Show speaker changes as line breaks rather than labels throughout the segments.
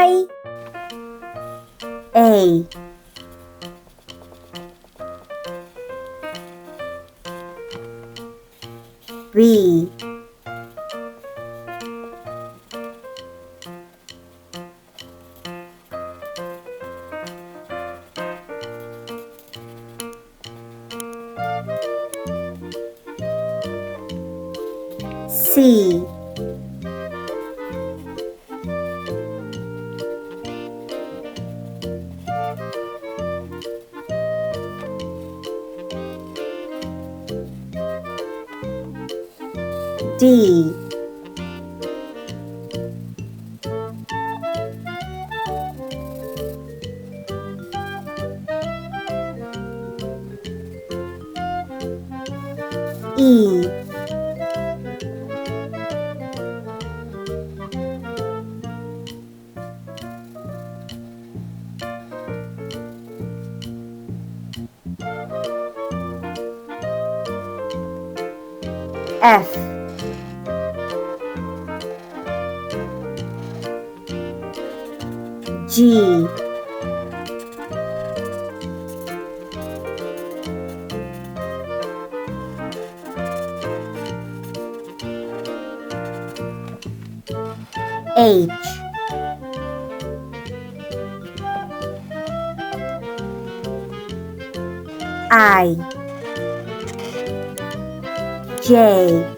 I, A, B, C, D, E, F, G, H, I, J,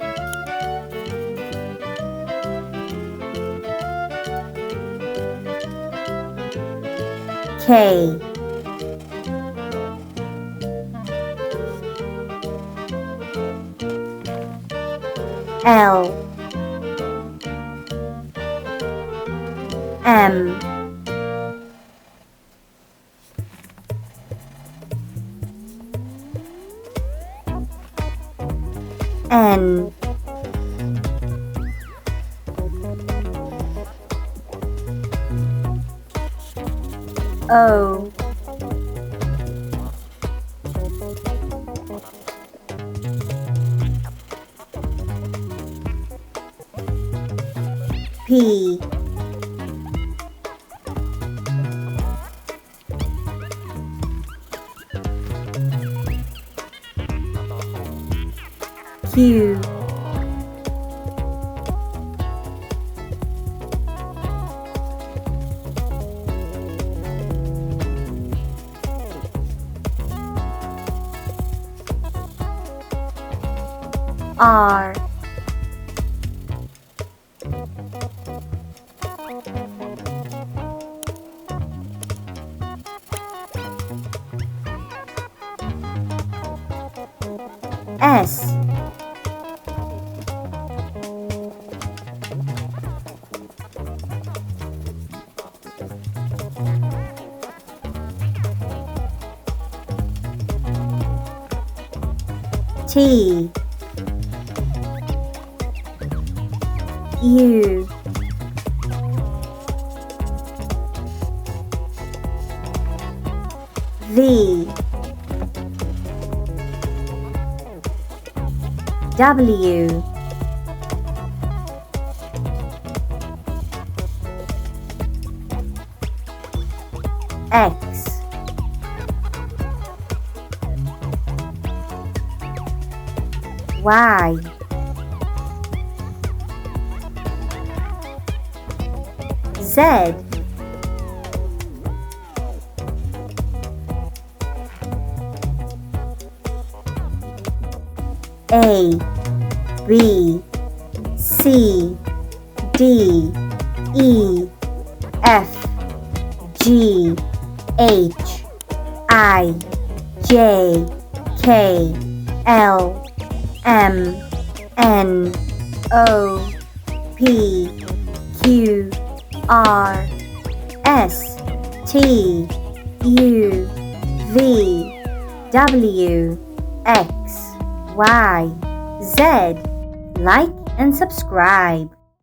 K, L, M, N, O, P, Q, R, S, T, U, V, W, X, Y, Z, A, B, C, D, E, F, G, H, I, J, K, L, M, N, O, P, Q, R, S, T, U, V, W, X, Y, Z. Like and subscribe.